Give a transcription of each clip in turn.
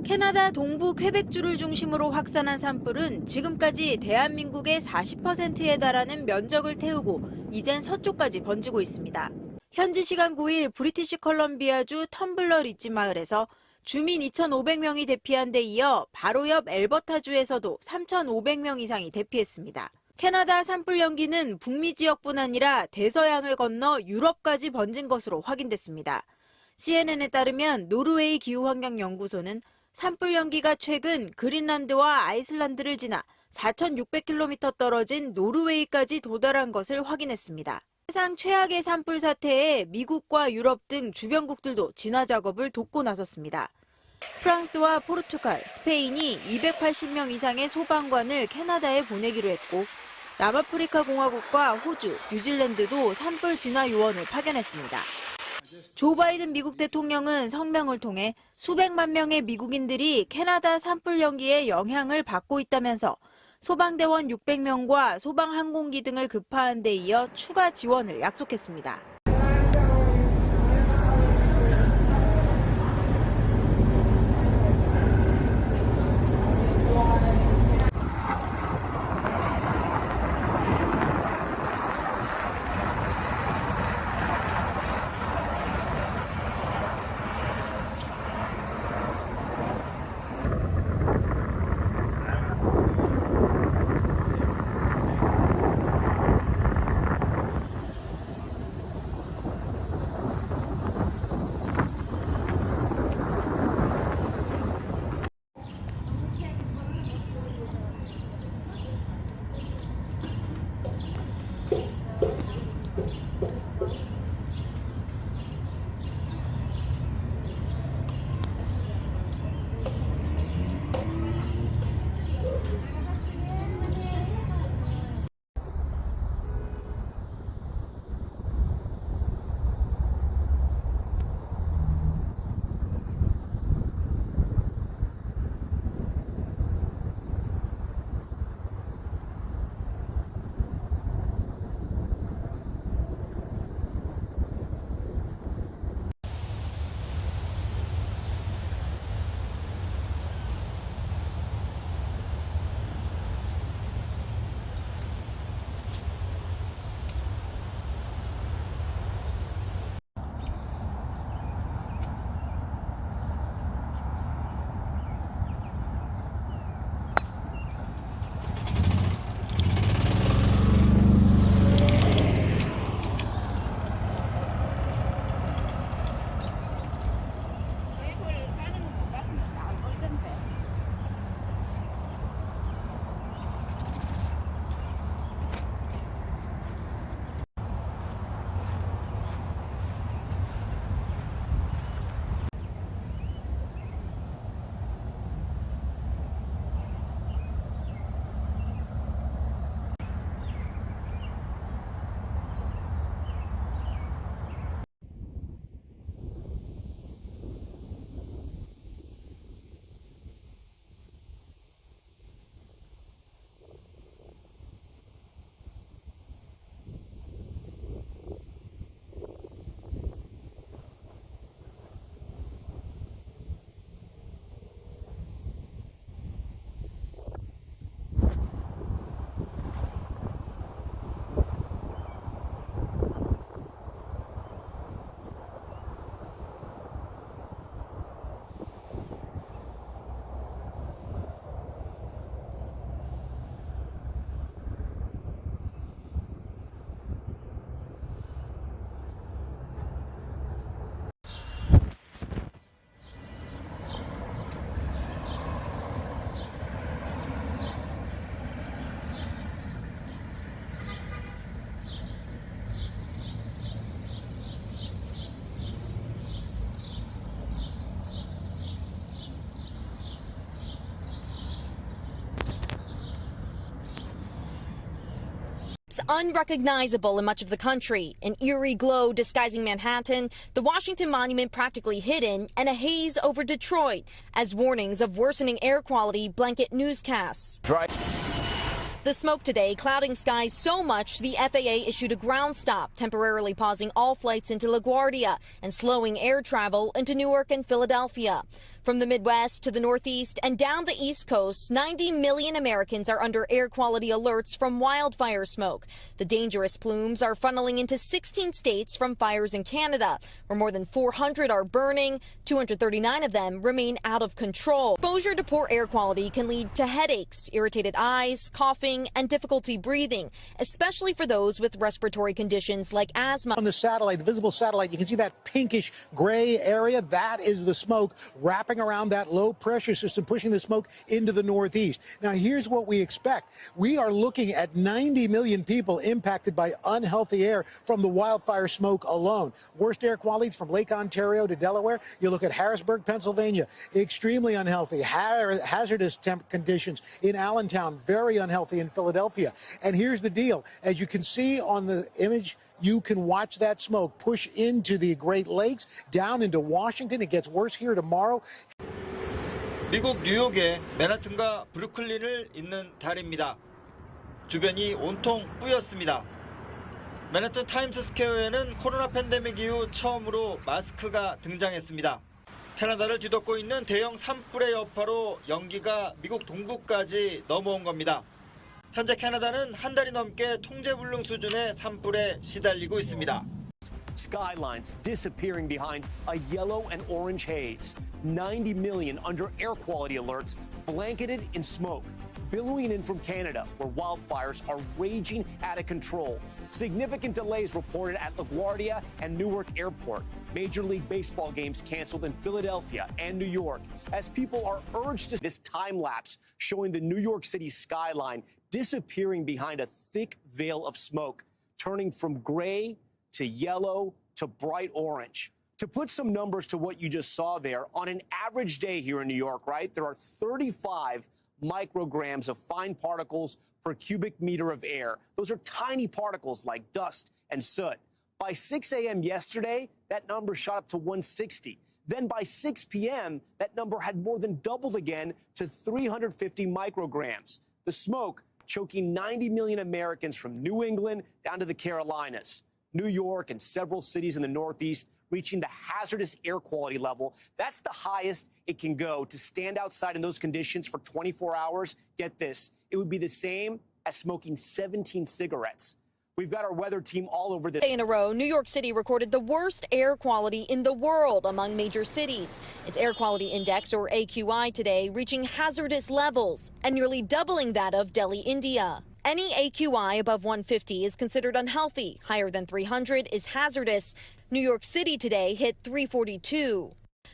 캐나다 동부 퀘벡주를 중심으로 확산한 산불은 지금까지 대한민국의 40%에 달하는 면적을 태우고 이젠 서쪽까지 번지고 있습니다. 현지 시간 9일 브리티시 컬럼비아주 텀블러 리지 마을에서 주민 2,500명이 대피한 데 이어 바로 옆 엘버타주에서도 3,500명 이상이 대피했습니다. 캐나다 산불 연기는 북미 지역뿐 아니라 대서양을 건너 유럽까지 번진 것으로 확인됐습니다. CNN에 따르면 노르웨이 기후환경연구소는 산불 연기가 최근 그린란드와 아이슬란드를 지나 4,600km 떨어진 노르웨이까지 도달한 것을 확인했습니다. 세상 최악의 산불 사태에 미국과 유럽 등 주변국들도 진화 작업을 돕고 나섰습니다. 프랑스와 포르투갈, 스페인이 280명 이상의 소방관을 캐나다에 보내기로 했고 남아프리카 공화국과 호주, 뉴질랜드도 산불 진화 요원을 파견했습니다. 조 바이든 미국 대통령은 성명을 통해 수백만 명의 미국인들이 캐나다 산불 연기의 영향을 받고 있다면서 소방대원 600명과 소방항공기 등을 급파한 데 이어 추가 지원을 약속했습니다. Unrecognizable in much of the country, an eerie glow disguising Manhattan, the Washington Monument practically hidden, and a haze over Detroit as warnings of worsening air quality blanket newscasts. The smoke today clouding skies so much the FAA issued a ground stop, temporarily pausing all flights into LaGuardia and slowing air travel into Newark and Philadelphia. From the Midwest to the Northeast and down the East Coast, 90 million Americans are under air quality alerts from wildfire smoke. The dangerous plumes are funneling into 16 states from fires in Canada, where more than 400 are burning. 239 of them remain out of control. Exposure to poor air quality can lead to headaches, irritated eyes, coughing, and difficulty breathing, especially for those with respiratory conditions like asthma. On the satellite, the visible satellite, you can see that pinkish gray area. That is the smoke wrapping around that low pressure system, pushing the smoke into the Northeast. Now, here's what we expect. We are looking at 90 million people impacted by unhealthy air from the wildfire smoke alone. Worst air quality from Lake Ontario to Delaware. You look at Harrisburg, Pennsylvania, extremely unhealthy. Hazardous temp conditions in Allentown, very unhealthy in Philadelphia. And here's the deal. As you can see on the image, you can watch that smoke push into the Great Lakes, down into Washington. It gets worse here tomorrow. 미국 뉴욕의 맨하튼과 브루클린을 잇는 다리입니다. 주변이 온통 뿌였습니다. 맨하튼 타임스 스퀘어에는 코로나 팬데믹 이후 처음으로 마스크가 등장했습니다. 캐나다를 뒤덮고 있는 대형 산불의 여파로 연기가 미국 동부까지 넘어온 겁니다. 현재 캐나다는 한 달이 넘게 통제불능 수준의 산불에 시달리고 있습니다. Skylines disappearing behind a yellow and orange haze. 90 million under air quality alerts, blanketed in smoke. Billowing in from Canada, where wildfires are raging out of control. Significant delays reported at LaGuardia and Newark Airport. Major League Baseball games canceled in Philadelphia and New York as people are urged to this time lapse showing the New York City skyline disappearing behind a thick veil of smoke, turning from gray to yellow to bright orange. To put some numbers to what you just saw there, on an average day here in New York, right, there are 35 micrograms of fine particles per cubic meter of air. Those are tiny particles like dust and soot. By 6 a.m. yesterday, that number shot up to 160. Then by 6 p.m., that number had more than doubled again to 350 micrograms. The smoke choking 90 million Americans from New England down to the Carolinas. New York and several cities in the Northeast reaching the hazardous air quality level. That's the highest it can go. To stand outside in those conditions for 24 hours, get this, it would be the same as smoking 17 cigarettes. We've got our weather team all over this. Day in a row, New York City recorded the worst air quality in the world among major cities. Its air quality index, or AQI, today reaching hazardous levels and nearly doubling that of Delhi, India. Any AQI above 150 is considered unhealthy. Higher than 300 is hazardous. New York City today hit 342.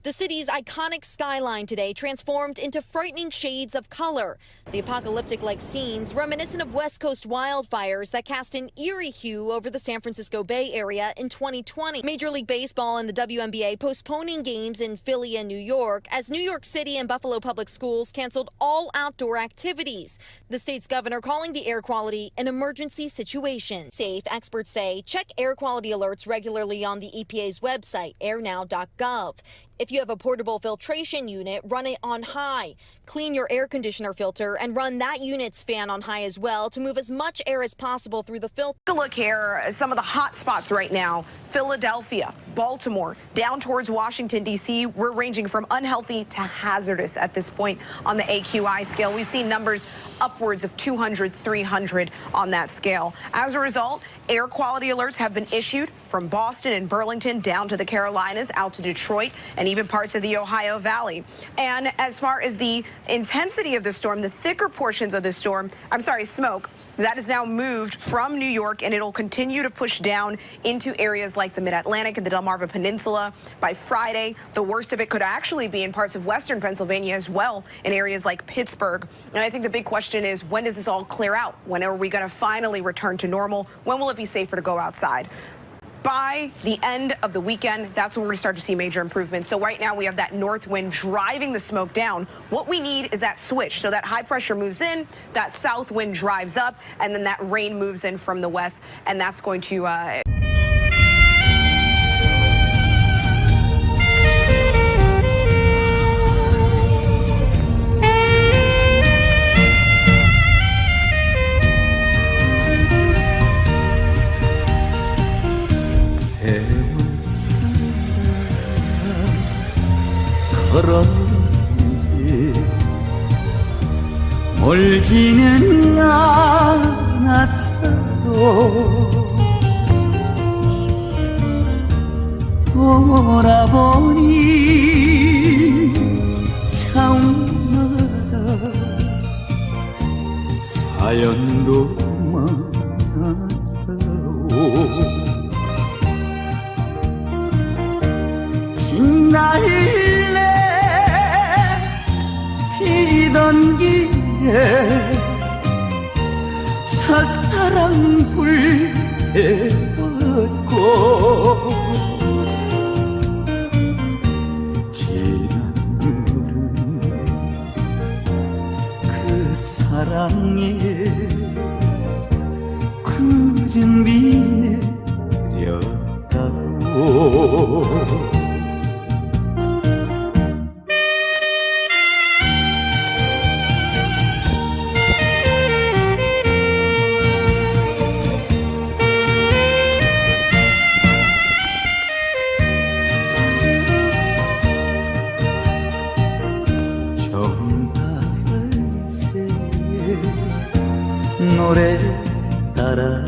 The city's iconic skyline today transformed into frightening shades of color. The apocalyptic-like scenes reminiscent of West Coast wildfires that cast an eerie hue over the San Francisco Bay Area in 2020. Major League Baseball and the WNBA postponing games in Philly and New York as New York City and Buffalo Public Schools canceled all outdoor activities. The state's governor calling the air quality an emergency situation. Safe, experts say, check air quality alerts regularly on the EPA's website, airnow.gov. If you have a portable filtration unit, run it on high. Clean your air conditioner filter and run that unit's fan on high as well to move as much air as possible through the filter. Take a look here, some of the hot spots right now. Philadelphia, Baltimore, down towards Washington, D.C. We're ranging from unhealthy to hazardous at this point on the AQI scale. We've seen numbers upwards of 200, 300 on that scale. As a result, air quality alerts have been issued from Boston and Burlington down to the Carolinas, out to Detroit, and even parts of the Ohio Valley. And as far as the intensity of the storm, the thicker portions of the smoke, that is now moved from New York, and it'll continue to push down into areas like the Mid-Atlantic and the Delmarva Peninsula. By Friday, the worst of it could actually be in parts of western Pennsylvania as well, in areas like Pittsburgh. And I think the big question is, when does this all clear out? When are we going to finally return to normal? When will it be safer to go outside? By the end of the weekend, that's when we're going to start to see major improvements. So right now we have that north wind driving the smoke down. What we need is that switch. So that high pressure moves in, that south wind drives up, and then that rain moves in from the west. And that's going to... 걸어 멀지는 않았어도 돌아보니 차마다 사연도 많아오. 진날래 피던 길에 첫사랑 불태웠고 사랑에 굳은 비 내렸다오. 노래 따라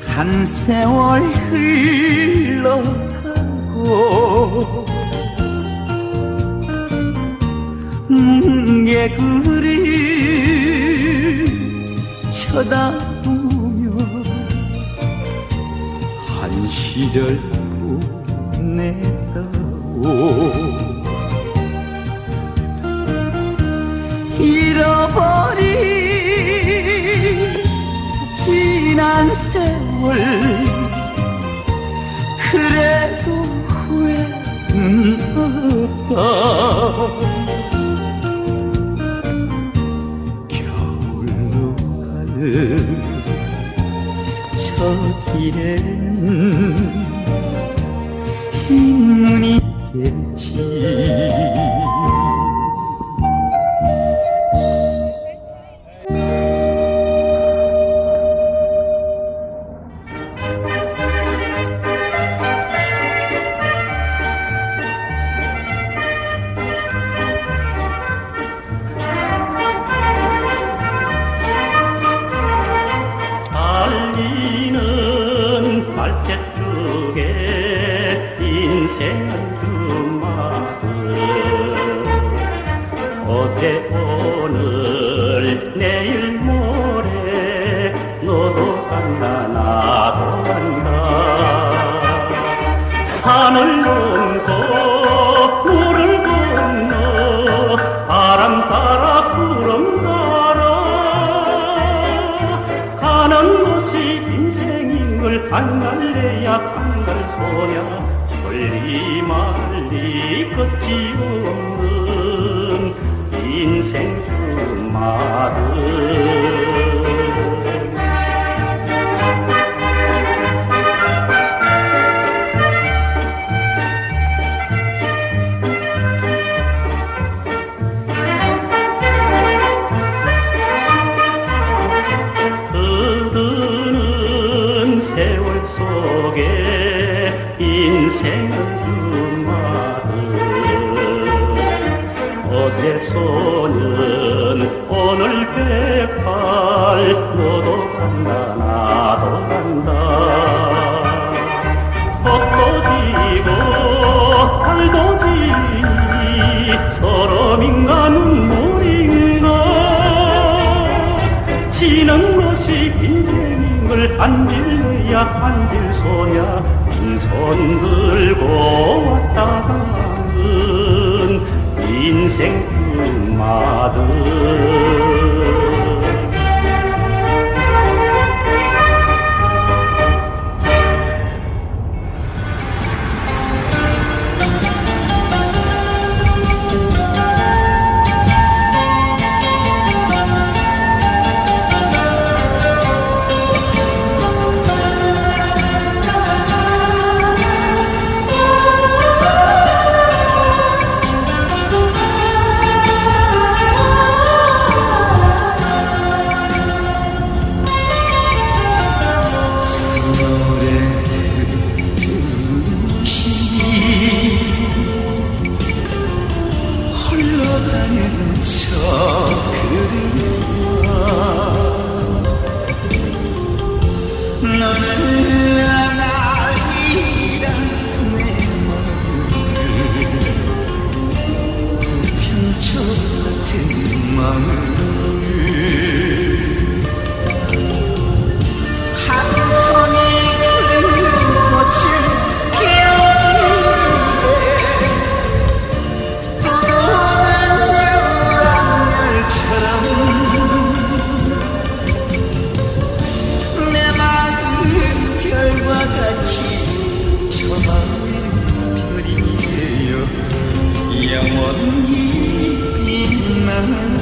한 세월 흘러가고 뭉게그리 쳐다보며 한 시절 보냈다오. 잃어버린 지난 세월 그래도 후회는 없다. 겨울로 갈 저 길에는 흰 눈이 겠지. 오늘 내일 모레 너도 간다 나도 간다. 산을 넘고 물을 건너 바람 따라 구름 따라 가는 것이 인생인 걸 안갈래야 안갈 소냐. 천리 말리 끝이 없는 인생 주말은 흐르는 세월 속에 인생은 주말은 어제 소년 오늘 백발 너도 간다 나도 간다. 벚도 지고 달도 지니 서러움인가 눈물인가 지는 것이 인생인 걸 안질래야 안질 소냐. 빈손 들고 왔다 가는 인생 주마등 영원히 빛나